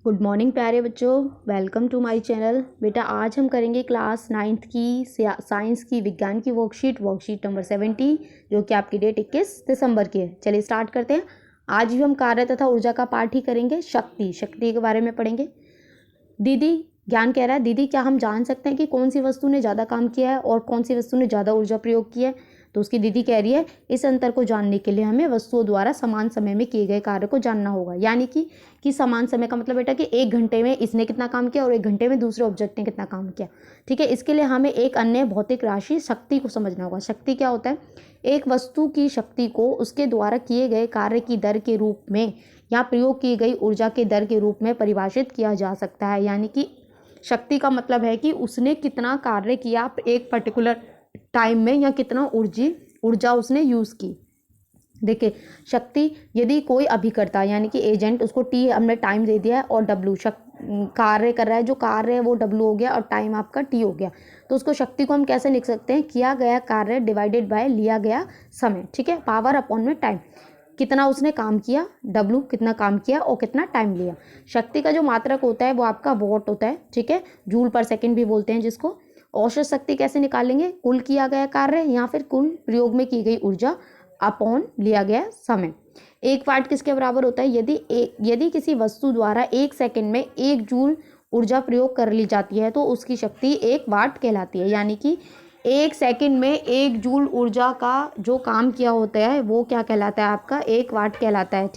Good morning प्यारे बच्चों, welcome to my channel. बेटा आज हम करेंगे क्लास 9th की साइंस की विज्ञान की वर्कशीट नंबर 70 जो कि आपकी डेट 21 दिसंबर की है। चलिए स्टार्ट करते हैं। आज भी हम कार्य तथा ऊर्जा का पाठ ही करेंगे। शक्ति के बारे में पढ़ेंगे। दीदी ज्ञान कह रहा है, दीदी क्या हम जान सकते हैं कि कौन सी वस्तु ने ज़्यादा काम किया है और कौन सी वस्तु ने ज़्यादा ऊर्जा प्रयोग किया है। तो उसकी दीदी कह रही है इस अंतर को जानने के लिए हमें वस्तुओं द्वारा समान समय में किए गए कार्य को जानना होगा। यानी कि समान समय का मतलब बेटा कि 1 घंटे में इसने कितना काम किया और 1 घंटे में दूसरे ऑब्जेक्ट ने कितना काम किया। ठीक है, इसके लिए हमें एक अन्य भौतिक राशि शक्ति को समझना होगा। शक्ति क्या होता है? एक वस्तु की शक्ति को उसके द्वारा किए गए कार्य की दर के रूप में या प्रयोग की गई ऊर्जा के दर के रूप में परिभाषित किया जा सकता है। यानी कि शक्ति का मतलब है कि उसने कितना कार्य किया एक पर्टिकुलर टाइम में या कितना ऊर्जा उसने यूज़ की। देखिए, शक्ति यदि कोई अभिकर्ता यानी कि एजेंट, उसको टी हमने टाइम दे दिया है और डब्ल्यू कार्य कर रहा है, जो कार्य है वो डब्ल्यू हो गया और टाइम आपका टी हो गया। तो उसको शक्ति को हम कैसे लिख सकते हैं? किया गया कार्य डिवाइडेड बाय लिया गया समय। ठीक है, पावर अपॉन में टाइम, कितना उसने काम किया, डब्ल्यू कितना काम किया और कितना टाइम लिया। शक्ति का जो मात्रक होता है वो आपका वॉट होता है। ठीक है, जूल पर सेकंड भी बोलते हैं जिसको। औसत शक्ति कैसे निकालेंगे? कुल किया गया कार्य या फिर कुल प्रयोग में की गई ऊर्जा अपॉन लिया गया समय। एक वाट किसके बराबर होता है? यदि किसी वस्तु द्वारा 1 सेकंड में 1 जूल ऊर्जा प्रयोग कर ली जाती है तो उसकी शक्ति 1 वाट कहलाती है। यानी कि 1 सेकंड में 1 जूल ऊर्जा का जो काम किया होता है वो क्या कहलाता है? आपका 1 वाट कहलाता है।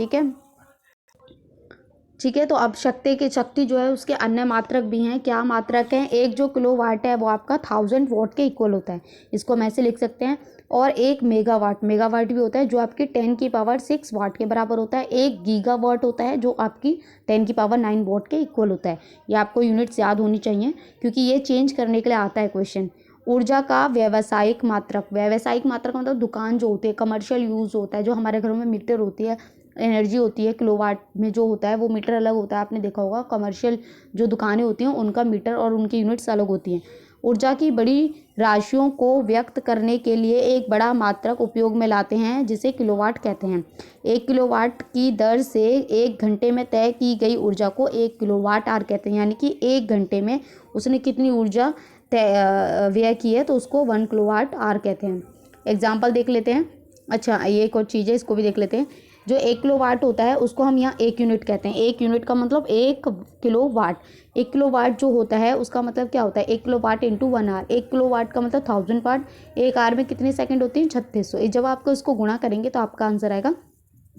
ठीक है, तो अब शक्ति जो है उसके अन्य मात्रक भी हैं। क्या मात्रक हैं? एक जो किलोवाट है वो आपका 1000 वॉट के इक्वल होता है, इसको हम ऐसे लिख सकते हैं। और एक मेगावाट भी होता है जो आपकी 10⁶ वाट के बराबर होता है। एक गीगावाट होता है जो आपकी 10⁹ वाट के इक्वल होता है। ये आपको यूनिट्स याद होनी चाहिए क्योंकि ये चेंज करने के लिए आता है क्वेश्चन। ऊर्जा का व्यावसायिक मात्रक मतलब दुकान जो होती है, कमर्शियल यूज़ होता है। जो हमारे घरों में मीटर होती है, एनर्जी होती है, किलोवाट में जो होता है वो मीटर अलग होता है। आपने देखा होगा कमर्शियल जो दुकानें होती हैं उनका मीटर और उनकी यूनिट्स अलग होती हैं। ऊर्जा की बड़ी राशियों को व्यक्त करने के लिए एक बड़ा मात्रक उपयोग में लाते हैं जिसे किलोवाट कहते हैं। 1 किलोवाट की दर से 1 घंटे में तय की गई ऊर्जा को 1 किलोवाट आवर कहते हैं। यानी कि 1 घंटे में उसने कितनी ऊर्जा व्यय की है तो उसको 1 किलोवाट आवर कहते हैं। एग्जाम्पल देख लेते हैं। अच्छा, ये एक और चीज़ है, इसको भी देख लेते हैं। जो 1 किलोवाट होता है उसको हम यहाँ 1 यूनिट कहते हैं। 1 यूनिट का मतलब 1 किलोवाट। 1 किलोवाट जो होता है उसका मतलब क्या होता है? 1 किलोवाट इंटू 1 आवर। 1 किलोवाट का मतलब 1000 वाट। एक आवर में कितने सेकंड होती हैं? 3600। जब आपको इसको गुणा करेंगे तो आपका आंसर आएगा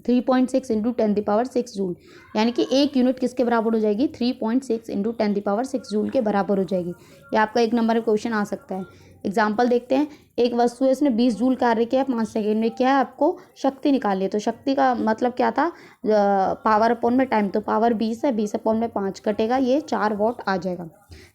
3.6 इंटू 10⁶ जूल। यानी कि 1 यूनिट किसके बराबर हो जाएगी? 3.6 इंटू 10⁶ जूल के बराबर हो जाएगी। ये आपका 1 नंबर का क्वेश्चन आ सकता है। एग्जाम्पल देखते हैं। एक वस्तु है, इसने 20 जूल कार्य किया 5 सेकेंड में। क्या है? आपको शक्ति निकालनी है। तो शक्ति का मतलब क्या था? पावर अपॉन में टाइम। तो पावर 20 है, 20 अपॉन में 5 कटेगा, ये 4 वाट आ जाएगा।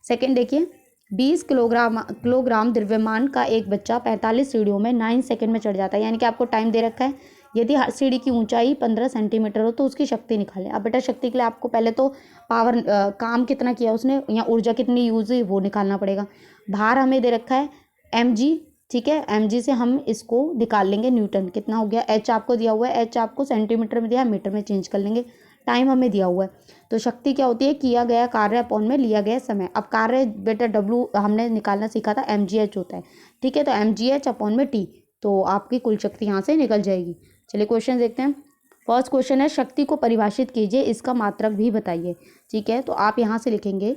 सेकेंड देखिए, 20 किलोग्राम द्रव्यमान का एक बच्चा 45 सीढ़ियों में 9 सेकंड में चढ़ जाता है। यानी कि आपको टाइम दे रखा है। यदि हर सीढ़ी की ऊंचाई 15 सेंटीमीटर हो तो उसकी शक्ति निकालें। अब बेटा शक्ति के लिए आपको पहले तो पावर काम कितना किया उसने या ऊर्जा कितनी यूज हुई वो निकालना पड़ेगा। भार हमें दे रखा है mg। ठीक है, mg से हम इसको निकाल लेंगे न्यूटन। कितना हो गया? h आपको दिया हुआ है, h आपको सेंटीमीटर में दिया है, मीटर में चेंज कर लेंगे। टाइम हमें दिया हुआ है। तो शक्ति क्या होती है? किया गया कार्य अपॉन में लिया गया समय। अब कार्य बेटा W हमने निकालना सीखा था, mgh होता है। ठीक है, तो mgh अपॉन में t, तो आपकी कुल शक्ति यहाँ से निकल जाएगी। चलिए क्वेश्चन देखते हैं। फर्स्ट क्वेश्चन है शक्ति को परिभाषित कीजिए, इसका मात्रक भी बताइए। ठीक है, तो आप यहाँ से लिखेंगे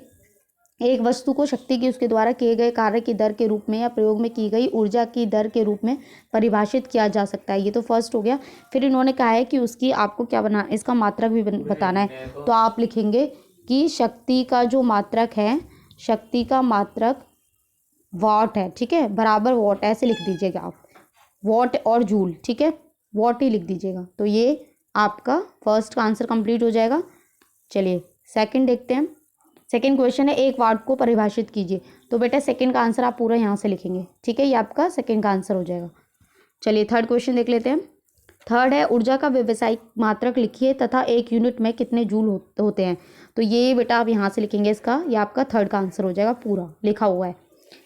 एक वस्तु को शक्ति की उसके द्वारा किए गए कार्य की दर के रूप में या प्रयोग में की गई ऊर्जा की दर के रूप में परिभाषित किया जा सकता है। ये तो फर्स्ट हो गया। फिर इन्होंने कहा है कि उसकी आपको क्या बना, इसका मात्रक भी बताना है। तो आप लिखेंगे कि शक्ति का जो मात्रक है, शक्ति का मात्रक वाट है। ठीक है, बराबर वाट ऐसे लिख दीजिएगा आप, वाट और जूल। ठीक है, वाट ही लिख दीजिएगा। तो ये आपका फर्स्ट का आंसर कंप्लीट हो जाएगा। चलिए सेकंड देखते हैं। सेकंड क्वेश्चन है 1 वाट को परिभाषित कीजिए। तो बेटा सेकंड का आंसर आप पूरा यहाँ से लिखेंगे। ठीक है, ये आपका सेकंड का आंसर हो जाएगा। चलिए थर्ड क्वेश्चन देख लेते हैं। थर्ड है ऊर्जा का व्यावसायिक मात्रक लिखिए तथा 1 यूनिट में कितने जूल होते हैं। तो ये बेटा आप यहाँ से लिखेंगे इसका, ये आपका थर्ड का आंसर हो जाएगा, पूरा लिखा हुआ है।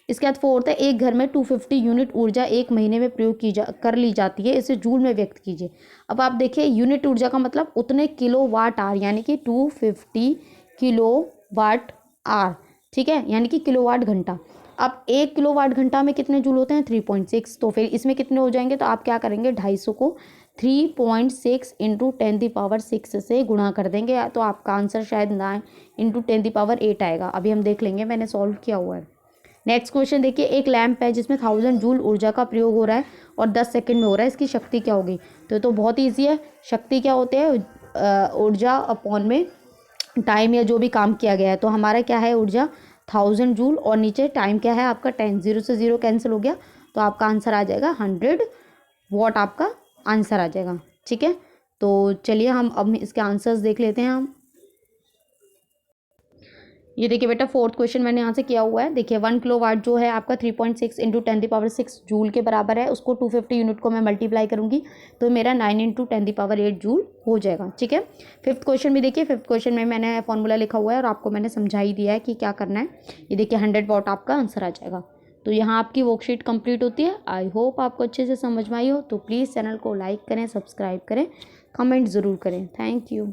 इसके बाद फोर्थ है एक घर में 250 यूनिट ऊर्जा 1 महीने में प्रयोग कर ली जाती है, इसे जूल में व्यक्त कीजिए। अब आप देखिए यूनिट ऊर्जा का मतलब उतने किलोवाट आवर, यानी कि 250 किलोवाट आवर, ठीक है, यानी कि किलोवाट घंटा। अब 1 किलोवाट घंटा में कितने जूल होते हैं? 3.6। तो फिर इसमें कितने हो जाएंगे? तो आप क्या करेंगे, 250 को 3.6 इंटू 10⁶ से गुणा कर देंगे, तो आपका आंसर शायद 9 इंटू 10⁸ आएगा। अभी हम देख लेंगे, मैंने सॉल्व किया हुआ है। नेक्स्ट क्वेश्चन देखिए, एक लैंप है जिसमें 1000 जूल ऊर्जा का प्रयोग हो रहा है और 10 सेकंड में हो रहा है, इसकी शक्ति क्या होगी? तो बहुत ईजी है। शक्ति क्या होते हैं? ऊर्जा अपॉन में टाइम या जो भी काम किया गया है। तो हमारा क्या है? ऊर्जा 1000 जूल और नीचे टाइम क्या है आपका? 10। 0 से 0 कैंसिल हो गया, तो आपका आंसर आ जाएगा 100 वॉट, आपका आंसर आ जाएगा। ठीक है, तो चलिए हम अब इसके आंसर्स देख लेते हैं हम। ये देखिए बेटा, 4th क्वेश्चन मैंने यहाँ से किया हुआ है। देखिए 1 किलोवाट जो है आपका 3.6 इंटू 10⁶ जूल के बराबर है। उसको 250 यूनिट को मैं मल्टीप्लाई करूँगी तो मेरा 9 इंटू 10⁸ जूल हो जाएगा। ठीक है, 5th क्वेश्चन भी देखिए। 5th क्वेश्चन में मैंने फॉर्मूला लिखा हुआ है और आपको मैंने समझा ही दिया है कि क्या करना है। ये देखिए 100 वॉट आपका आंसर आ जाएगा। तो यहाँ आपकी वर्कशीट कंप्लीट होती है। आई होप आपको अच्छे से समझ में आई हो। तो प्लीज़ चैनल को लाइक करें, सब्सक्राइब करें, कमेंट ज़रूर करें। Thank you.